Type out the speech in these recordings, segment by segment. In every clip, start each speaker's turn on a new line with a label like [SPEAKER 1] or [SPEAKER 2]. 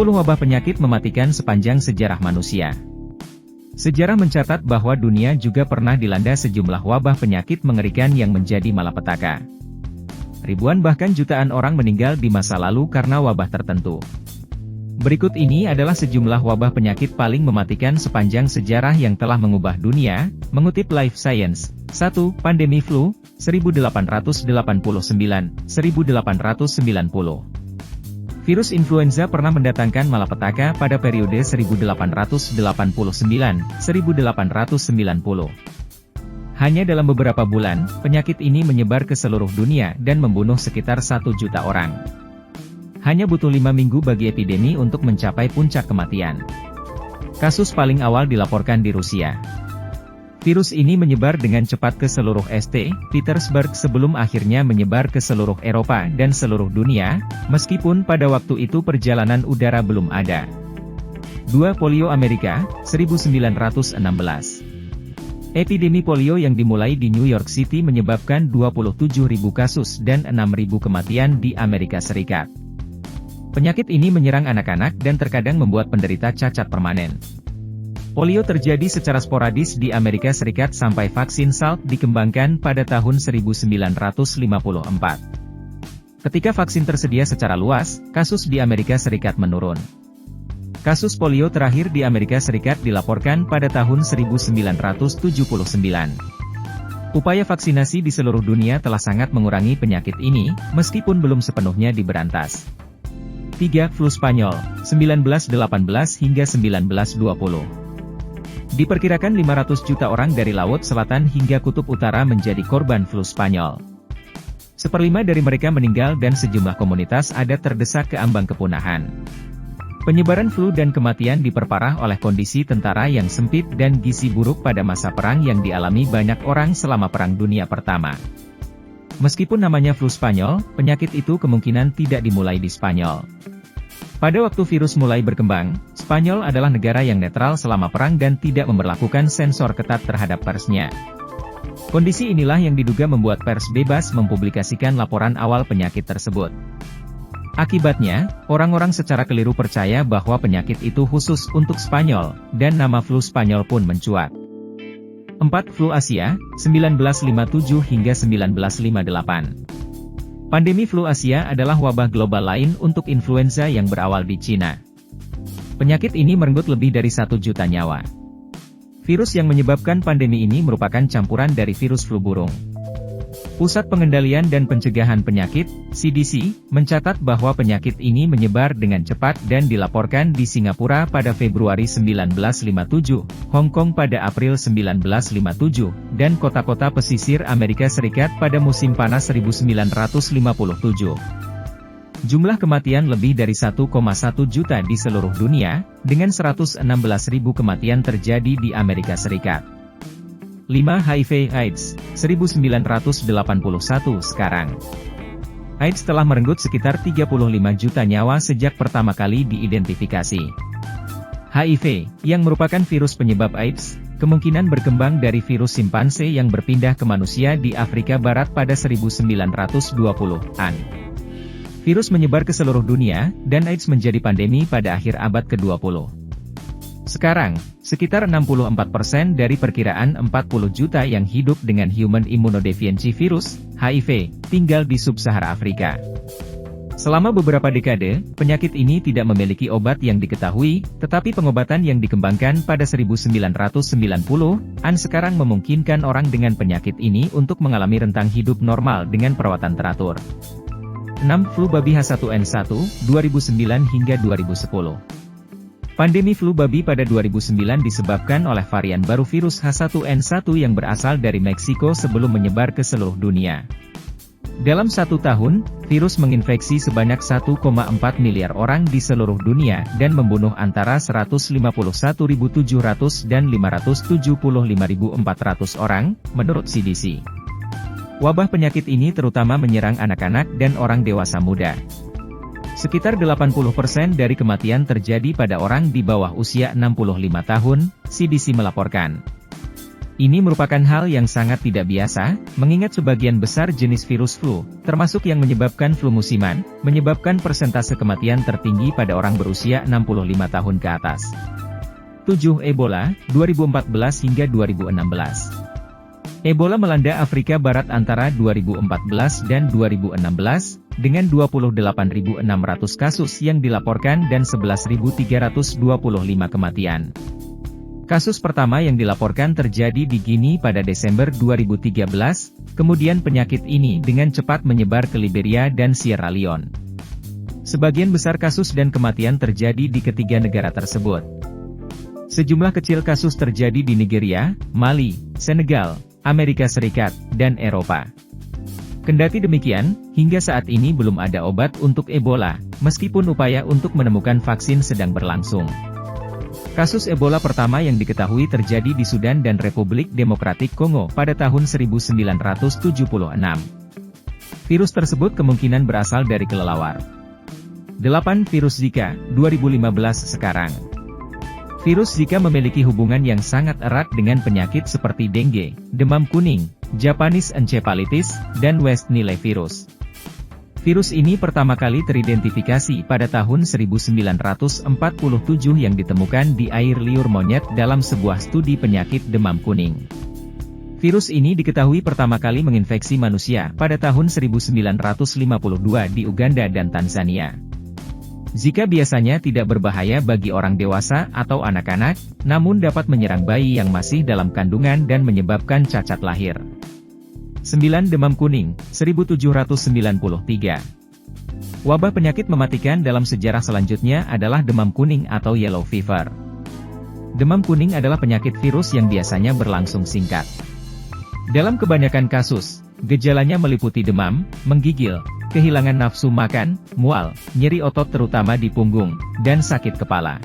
[SPEAKER 1] 10 wabah penyakit mematikan sepanjang sejarah manusia. Sejarah mencatat bahwa dunia juga pernah dilanda sejumlah wabah penyakit mengerikan yang menjadi malapetaka. Ribuan bahkan jutaan orang meninggal di masa lalu karena wabah tertentu. Berikut ini adalah sejumlah wabah penyakit paling mematikan sepanjang sejarah yang telah mengubah dunia, mengutip Life Science. 1. Pandemi flu, 1889-1890. Virus influenza pernah mendatangkan malapetaka pada periode 1889-1890. Hanya dalam beberapa bulan, penyakit ini menyebar ke seluruh dunia dan membunuh sekitar 1 juta orang. Hanya butuh 5 minggu bagi epidemi untuk mencapai puncak kematian. Kasus paling awal dilaporkan di Rusia. Virus ini menyebar dengan cepat ke seluruh St. Petersburg sebelum akhirnya menyebar ke seluruh Eropa dan seluruh dunia, meskipun pada waktu itu perjalanan udara belum ada. 2. Polio Amerika, 1916. Epidemi polio yang dimulai di New York City menyebabkan 27.000 kasus dan 6.000 kematian di Amerika Serikat. Penyakit ini menyerang anak-anak dan terkadang membuat penderita cacat permanen. Polio terjadi secara sporadis di Amerika Serikat sampai vaksin Salk dikembangkan pada tahun 1954. Ketika vaksin tersedia secara luas, kasus di Amerika Serikat menurun. Kasus polio terakhir di Amerika Serikat dilaporkan pada tahun 1979. Upaya vaksinasi di seluruh dunia telah sangat mengurangi penyakit ini, meskipun belum sepenuhnya diberantas. 3. Flu Spanyol, 1918 hingga 1920. Diperkirakan 500 juta orang dari Laut Selatan hingga Kutub Utara menjadi korban flu Spanyol. 1/5 dari mereka meninggal dan sejumlah komunitas adat terdesak ke ambang kepunahan. Penyebaran flu dan kematian diperparah oleh kondisi tentara yang sempit dan gizi buruk pada masa perang yang dialami banyak orang selama Perang Dunia Pertama. Meskipun namanya flu Spanyol, penyakit itu kemungkinan tidak dimulai di Spanyol. Pada waktu virus mulai berkembang, Spanyol adalah negara yang netral selama perang dan tidak memberlakukan sensor ketat terhadap persnya. Kondisi inilah yang diduga membuat pers bebas mempublikasikan laporan awal penyakit tersebut. Akibatnya, orang-orang secara keliru percaya bahwa penyakit itu khusus untuk Spanyol, dan nama flu Spanyol pun mencuat. 4. Flu Asia, 1957 hingga 1958. Pandemi flu Asia adalah wabah global lain untuk influenza yang berawal di Cina. Penyakit ini merenggut lebih dari 1 juta nyawa. Virus yang menyebabkan pandemi ini merupakan campuran dari virus flu burung. Pusat Pengendalian dan Pencegahan Penyakit, CDC, mencatat bahwa penyakit ini menyebar dengan cepat dan dilaporkan di Singapura pada Februari 1957, Hong Kong pada April 1957, dan kota-kota pesisir Amerika Serikat pada musim panas 1957. Jumlah kematian lebih dari 1,1 juta di seluruh dunia, dengan 116.000 kematian terjadi di Amerika Serikat. 5. HIV/AIDS, 1981 sekarang. AIDS telah merenggut sekitar 35 juta nyawa sejak pertama kali diidentifikasi. HIV, yang merupakan virus penyebab AIDS, kemungkinan berkembang dari virus simpanse yang berpindah ke manusia di Afrika Barat pada 1920-an. Virus menyebar ke seluruh dunia, dan AIDS menjadi pandemi pada akhir abad ke-20. Sekarang, sekitar 64% dari perkiraan 40 juta yang hidup dengan Human Immunodeficiency Virus, HIV, tinggal di sub-Sahara Afrika. Selama beberapa dekade, penyakit ini tidak memiliki obat yang diketahui, tetapi pengobatan yang dikembangkan pada 1990-an sekarang memungkinkan orang dengan penyakit ini untuk mengalami rentang hidup normal dengan perawatan teratur. 6. Flu babi H1N1, 2009 hingga 2010. Pandemi flu babi pada 2009 disebabkan oleh varian baru virus H1N1 yang berasal dari Meksiko sebelum menyebar ke seluruh dunia. Dalam 1 tahun, virus menginfeksi sebanyak 1,4 miliar orang di seluruh dunia dan membunuh antara 151.700 dan 575.400 orang, menurut CDC. Wabah penyakit ini terutama menyerang anak-anak dan orang dewasa muda. Sekitar 80% dari kematian terjadi pada orang di bawah usia 65 tahun, CDC melaporkan. Ini merupakan hal yang sangat tidak biasa, mengingat sebagian besar jenis virus flu, termasuk yang menyebabkan flu musiman, menyebabkan persentase kematian tertinggi pada orang berusia 65 tahun ke atas. 7. Ebola, 2014 hingga 2016. Ebola melanda Afrika Barat antara 2014 dan 2016, dengan 28.600 kasus yang dilaporkan dan 11.325 kematian. Kasus pertama yang dilaporkan terjadi di Guinea pada Desember 2013, kemudian penyakit ini dengan cepat menyebar ke Liberia dan Sierra Leone. Sebagian besar kasus dan kematian terjadi di ketiga negara tersebut. Sejumlah kecil kasus terjadi di Nigeria, Mali, Senegal, Amerika Serikat, dan Eropa. Kendati demikian, hingga saat ini belum ada obat untuk Ebola, meskipun upaya untuk menemukan vaksin sedang berlangsung. Kasus Ebola pertama yang diketahui terjadi di Sudan dan Republik Demokratik Kongo pada tahun 1976. Virus tersebut kemungkinan berasal dari kelelawar. 8. Virus Zika, 2015 sekarang. Virus Zika memiliki hubungan yang sangat erat dengan penyakit seperti dengue, demam kuning, Japanese encephalitis, dan West Nile virus. Virus ini pertama kali teridentifikasi pada tahun 1947 yang ditemukan di air liur monyet dalam sebuah studi penyakit demam kuning. Virus ini diketahui pertama kali menginfeksi manusia pada tahun 1952 di Uganda dan Tanzania. Zika biasanya tidak berbahaya bagi orang dewasa atau anak-anak, namun dapat menyerang bayi yang masih dalam kandungan dan menyebabkan cacat lahir. 9. Demam kuning, 1793. Wabah penyakit mematikan dalam sejarah selanjutnya adalah demam kuning atau yellow fever. Demam kuning adalah penyakit virus yang biasanya berlangsung singkat. Dalam kebanyakan kasus, gejalanya meliputi demam, menggigil, kehilangan nafsu makan, mual, nyeri otot terutama di punggung, dan sakit kepala.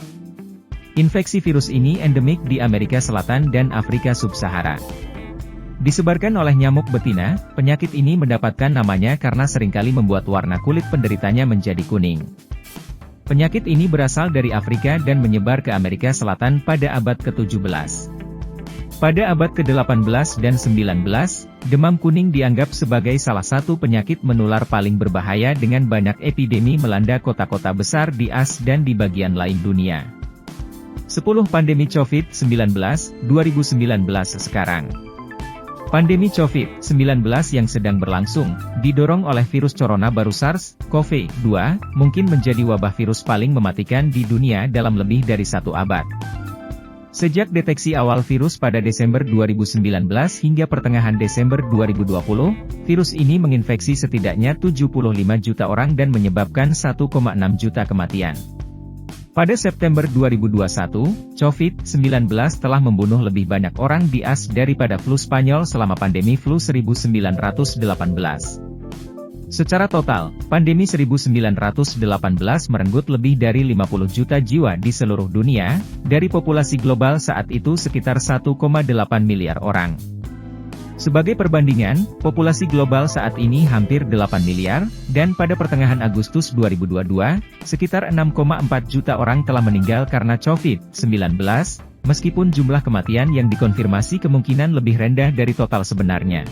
[SPEAKER 1] Infeksi virus ini endemik di Amerika Selatan dan Afrika Sub-Sahara. Disebarkan oleh nyamuk betina, penyakit ini mendapatkan namanya karena seringkali membuat warna kulit penderitanya menjadi kuning. Penyakit ini berasal dari Afrika dan menyebar ke Amerika Selatan pada abad ke-17. Pada abad ke-18 dan 19, demam kuning dianggap sebagai salah satu penyakit menular paling berbahaya dengan banyak epidemi melanda kota-kota besar di Asia dan di bagian lain dunia. 10. Pandemi COVID-19, 2019 sekarang. Pandemi COVID-19 yang sedang berlangsung, didorong oleh virus corona baru SARS-CoV-2, mungkin menjadi wabah virus paling mematikan di dunia dalam lebih dari satu abad. Sejak deteksi awal virus pada Desember 2019 hingga pertengahan Desember 2020, virus ini menginfeksi setidaknya 75 juta orang dan menyebabkan 1,6 juta kematian. Pada September 2021, COVID-19 telah membunuh lebih banyak orang di Asia daripada flu Spanyol selama pandemi flu 1918. Secara total, pandemi 1918 merenggut lebih dari 50 juta jiwa di seluruh dunia, dari populasi global saat itu sekitar 1,8 miliar orang. Sebagai perbandingan, populasi global saat ini hampir 8 miliar, dan pada pertengahan Agustus 2022, sekitar 6,4 juta orang telah meninggal karena COVID-19, meskipun jumlah kematian yang dikonfirmasi kemungkinan lebih rendah dari total sebenarnya.